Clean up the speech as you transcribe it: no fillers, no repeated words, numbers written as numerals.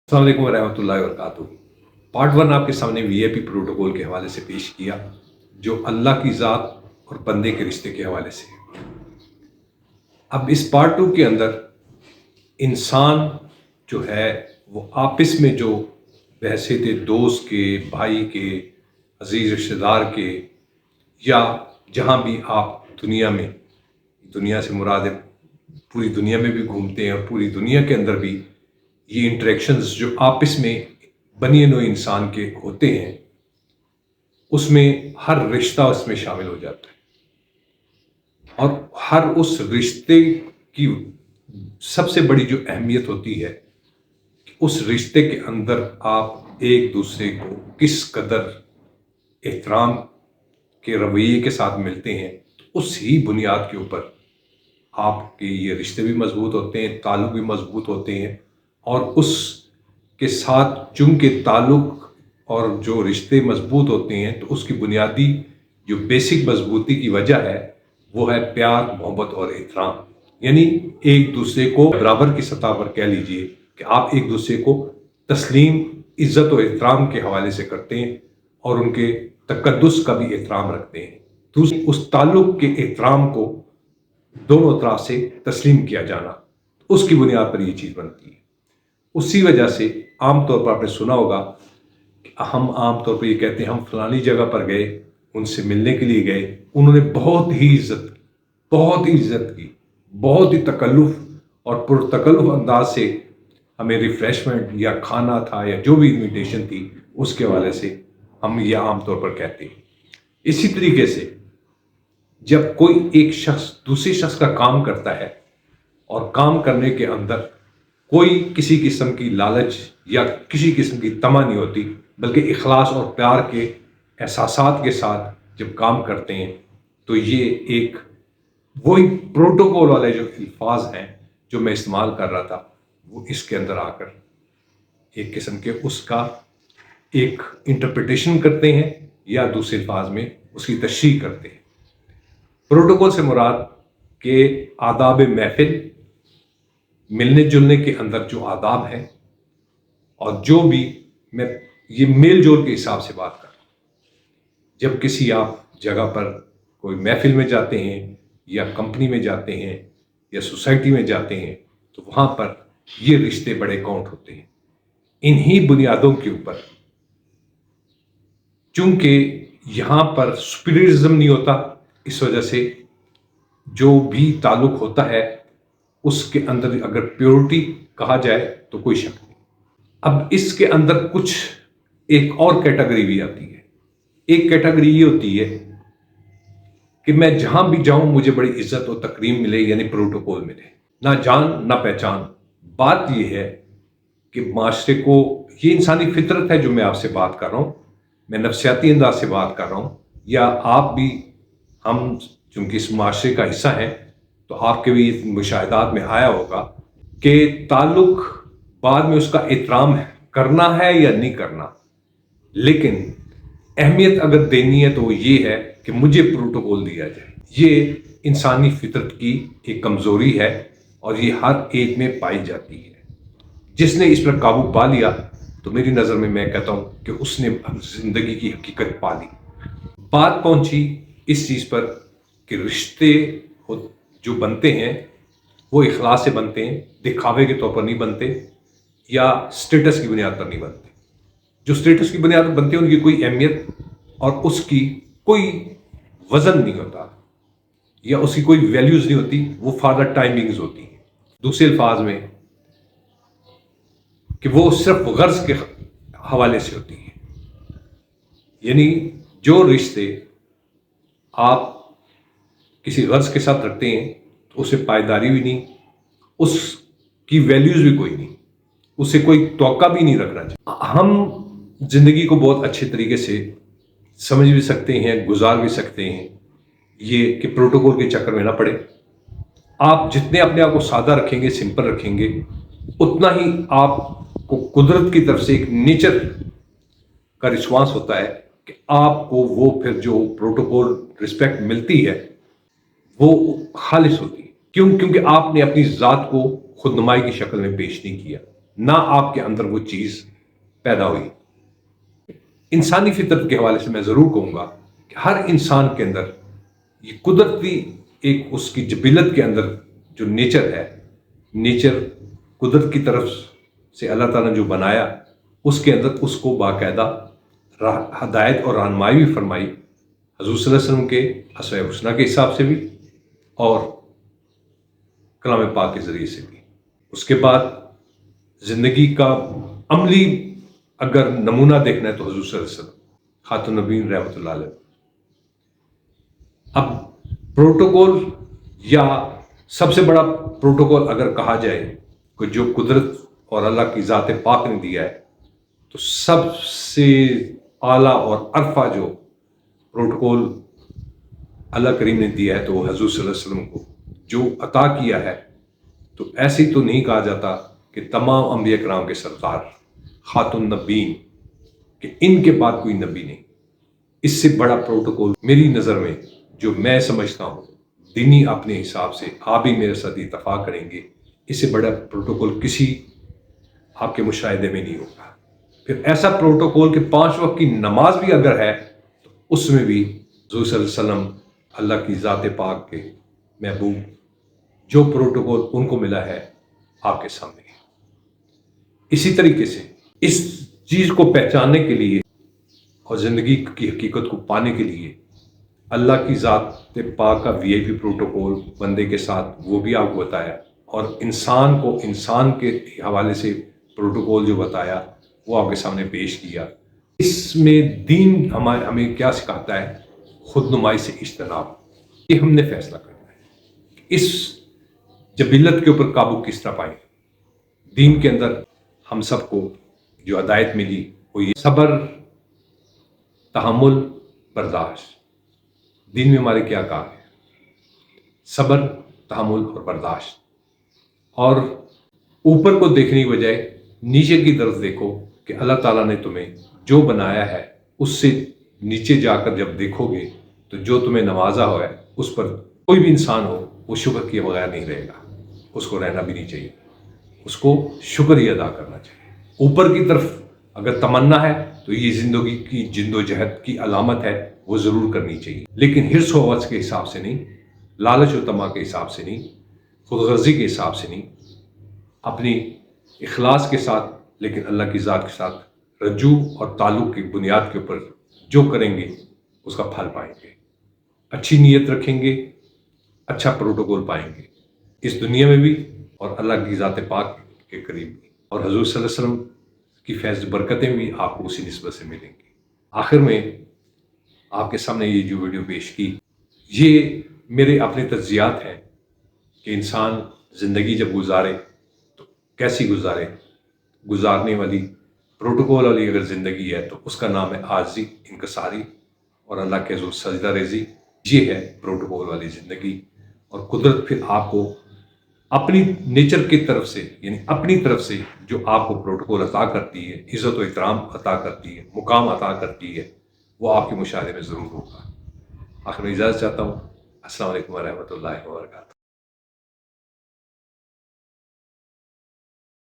अस्सलाम वालेकुम रहमतुल्लाहि व बरकातुहू। पार्ट वन आपके सामने वीआईपी प्रोटोकॉल के हवाले से पेश किया, जो अल्लाह की ज़ात और बंदे के रिश्ते के हवाले से। अब इस पार्ट टू के अंदर इंसान जो है वो आपस में जो बहसीत दोस्त के, भाई के, अजीज रिश्तेदार के, या जहाँ भी आप दुनिया से मुराद है पूरी दुनिया में भी घूमते हैं और पूरी दुनिया के अंदर भी ये इंटरेक्शंस जो आपस में बनिए नोए इंसान के होते हैं, उसमें हर रिश्ता उसमें शामिल हो जाता है। और हर उस रिश्ते की सबसे बड़ी जो अहमियत होती है कि उस रिश्ते के अंदर आप एक दूसरे को किस कदर एहतराम के रवैये के साथ मिलते हैं, तो उस ही बुनियाद के ऊपर आपके ये रिश्ते भी मजबूत होते हैं, ताल्लुक भी मजबूत होते हैं। और उसके साथ चूंकि ताल्लुक और जो रिश्ते मजबूत होते हैं, तो उसकी बुनियादी जो बेसिक मजबूती की वजह है वो है प्यार, मोहब्बत और एहतराम। यानी एक दूसरे को बराबर की सतह पर कह लीजिए कि आप एक दूसरे को तस्लीम, इज्जत और एहतराम के हवाले से करते हैं और उनके तकद्दुस का भी एहतराम रखते हैं। दूसरी, उस ताल्लुक के एहतराम को दोनों तरफ से तस्लीम किया जाना, उसकी बुनियाद पर यह चीज़ बनती है। उसी वजह से आमतौर पर आपने सुना होगा कि हम आमतौर पर ये कहते हैं हम फलानी जगह पर गए, उनसे मिलने के लिए गए, उन्होंने बहुत ही इज्जत की, बहुत ही तकल्लुफ़ और पुरतकल्लुफ़ अंदाज से हमें रिफ़्रेशमेंट या खाना था या जो भी इन्विटेशन थी उसके हवाले से हम यह आमतौर पर कहते हैं। इसी तरीके से जब कोई एक शख्स दूसरे शख्स का काम करता है और काम करने के अंदर कोई किसी किस्म की लालच या किसी किस्म की तमा नहीं होती, बल्कि इखलास और प्यार के एहसासात के साथ जब काम करते हैं, तो ये एक वही प्रोटोकॉल वाले जो अल्फाज हैं जो मैं इस्तेमाल कर रहा था, वो इसके अंदर आकर एक किस्म के उसका एक इंटरप्रिटेशन करते हैं या दूसरे अल्फाज में उसकी तशरीह करते हैं। प्रोटोकॉल से मुराद के आदाब महफिल, मिलने जुलने के अंदर जो आदाब हैं, और जो भी मैं ये मेल जोल के हिसाब से बात कर रहा हूँ। जब किसी आप जगह पर कोई महफिल में जाते हैं या कंपनी में जाते हैं या सोसाइटी में जाते हैं, तो वहाँ पर ये रिश्ते बड़े काउंट होते हैं। इन्हीं बुनियादों के ऊपर, चूंकि यहाँ पर सुपीरियरिज्म नहीं होता, इस वजह से जो भी ताल्लुक होता है उसके अंदर अगर प्योरिटी कहा जाए तो कोई शक नहीं। अब इसके अंदर कुछ एक और कैटेगरी भी आती है। एक कैटेगरी ये होती है कि मैं जहां भी जाऊं मुझे बड़ी इज्जत और तकरीम मिले, यानी प्रोटोकॉल मिले, ना जान ना पहचान। बात यह है कि माशरे को, ये इंसानी फितरत है जो मैं आपसे बात कर रहा हूं, मैं नफ्सियाती अंदाज से बात कर रहा हूं, या आप भी, हम चूंकि इस माशरे का हिस्सा हैं तो आपके भी मुशाहिदात में आया होगा कि ताल्लुक बाद में उसका एहतराम करना है या नहीं करना, लेकिन अहमियत अगर देनी है तो वो ये है कि मुझे प्रोटोकॉल दिया जाए। ये इंसानी फितरत की एक कमज़ोरी है और ये हर एक में पाई जाती है। जिसने इस पर काबू पा लिया तो मेरी नज़र में मैं कहता हूँ कि उसने ज़िंदगी की हकीकत पा ली। बात पहुँची इस चीज़ पर कि रिश्ते जो बनते हैं वो इखलास से बनते हैं, दिखावे के तौर पर नहीं बनते या स्टेटस की बुनियाद पर नहीं बनते। जो स्टेटस की बुनियाद पर बनते हैं उनकी कोई अहमियत और उसकी कोई वजन नहीं होता या उसकी कोई वैल्यूज नहीं होती, वो फॉर द टाइमिंग्स होती है। दूसरे अल्फाज में कि वो सिर्फ गर्ज के हवाले से होती है। यानी जो रिश्ते आप किसी गर्ज के साथ रखते हैं तो उससे पायदारी भी नहीं, उसकी वैल्यूज भी कोई नहीं, उससे कोई तौका भी नहीं रखना चाहिए। हम जिंदगी को बहुत अच्छे तरीके से समझ भी सकते हैं, गुजार भी सकते हैं, ये कि प्रोटोकॉल के चक्कर में ना पड़े। आप जितने अपने आप को सादा रखेंगे, सिंपल रखेंगे, उतना ही आपको कुदरत की तरफ से एक नेचर का रिस्पॉन्स होता है कि आपको वो फिर जो प्रोटोकॉल रिस्पेक्ट मिलती है वो खालिस होती है। क्यों? क्योंकि आपने अपनी ज़ात को खुदनुमाई की शक्ल में पेश नहीं किया। نہ آپ کے اندر وہ چیز پیدا ہوئی۔ انسانی فطرت کے حوالے سے میں ضرور کہوں گا کہ ہر انسان کے اندر یہ قدرتی ایک اس کی جبلت کے اندر جو نیچر ہے، نیچر قدرت کی طرف سے اللہ تعالیٰ نے جو بنایا، اس کے اندر اس کو باقاعدہ ہدایت اور رہنمائی بھی فرمائی حضور صلی اللہ علیہ وسلم کے اسماء الحسنی کے حساب سے بھی اور کلام پاک کے ذریعے سے بھی۔ اس کے بعد زندگی کا عملی اگر نمونہ دیکھنا ہے تو حضور صلی اللہ علیہ وسلم خاتم النبیین رحمۃ اللہ علیہ۔ اب پروٹوکول یا سب سے بڑا پروٹوکول اگر کہا جائے کہ جو قدرت اور اللہ کی ذات پاک نے دیا ہے، تو سب سے اعلیٰ اور عرفہ جو پروٹوکول اللہ کریم نے دیا ہے تو وہ حضور صلی اللہ علیہ وسلم کو جو عطا کیا ہے، تو ایسے ہی تو نہیں کہا جاتا کہ تمام انبیاء کرام کے سردار خاتم النبیین کہ ان کے بعد کوئی نبی نہیں۔ اس سے بڑا پروٹوکول میری نظر میں جو میں سمجھتا ہوں دینی اپنے حساب سے، آپ بھی میرے ساتھ اتفاق کریں گے، اس سے بڑا پروٹوکول کسی آپ کے مشاہدے میں نہیں ہوگا۔ پھر ایسا پروٹوکول کہ 5 وقت کی نماز بھی اگر ہے تو اس میں بھی حضور صلی اللہ علیہ وسلم اللہ کی ذات پاک کے محبوب جو پروٹوکول ان کو ملا ہے آپ کے سامنے ہے۔ اسی طریقے سے اس چیز کو پہچاننے کے لیے اور زندگی کی حقیقت کو پانے کے لیے اللہ کی ذات پاک کا وی آئی پی پروٹوکول بندے کے ساتھ وہ بھی آپ کو بتایا، اور انسان کو انسان کے حوالے سے پروٹوکول جو بتایا وہ آپ کے سامنے پیش کیا۔ اس میں دین ہمیں کیا سکھاتا ہے؟ خود نمائی سے اجتناب۔ یہ ہم نے فیصلہ کرنا ہے کہ اس جبلت کے اوپر قابو کس طرح پائیں۔ دین کے اندر ہم سب کو جو ہدایت ملی وہ یہ صبر، تحمل، برداشت۔ دین میں ہمارے کیا کام ہے؟ صبر، تحمل اور برداشت۔ اور اوپر کو دیکھنے کی بجائے نیچے کی طرف دیکھو کہ اللہ تعالیٰ نے تمہیں جو بنایا ہے اس سے نیچے جا کر جب دیکھو گے تو جو تمہیں نوازا ہوا ہے اس پر کوئی بھی انسان ہو وہ شکر کیے بغیر نہیں رہے گا، اس کو رہنا بھی نہیں چاہیے، اس کو شکر ہی ادا کرنا چاہیے۔ اوپر کی طرف اگر تمنا ہے تو یہ زندگی کی جد و جہد کی علامت ہے، وہ ضرور کرنی چاہیے، لیکن حرص و ہوس کے حساب سے نہیں، لالچ و طمع کے حساب سے نہیں، خود غرضی کے حساب سے نہیں، اپنی اخلاص کے ساتھ لیکن اللہ کی ذات کے ساتھ رجوع اور تعلق کی بنیاد کے اوپر جو کریں گے اس کا پھل پائیں گے۔ اچھی نیت رکھیں گے، اچھا پروٹوکول پائیں گے اس دنیا میں بھی اور اللہ کی ذات پاک کے قریب بھی، اور حضور صلی اللہ علیہ وسلم کی فیض برکتیں بھی آپ کو اسی نسبت سے ملیں گی۔ آخر میں آپ کے سامنے یہ جو ویڈیو پیش کی، یہ میرے اپنے تجزیات ہیں کہ انسان زندگی جب گزارے تو کیسی گزارے۔ گزارنے والی پروٹوکول والی اگر زندگی ہے تو اس کا نام ہے عاجزی، انکساری اور اللہ کے حضور سجدہ ریزی۔ یہ ہے پروٹوکول والی زندگی، اور قدرت پھر آپ کو اپنی نیچر کی طرف سے یعنی اپنی طرف سے جو آپ کو پروٹوکول عطا کرتی ہے، عزت و احترام عطا کرتی ہے، مقام عطا کرتی ہے، وہ آپ کے مشاہدے میں ضرور ہوگا۔ آخر میں اجازت چاہتا ہوں۔ السلام علیکم ورحمۃ اللہ وبرکاتہ۔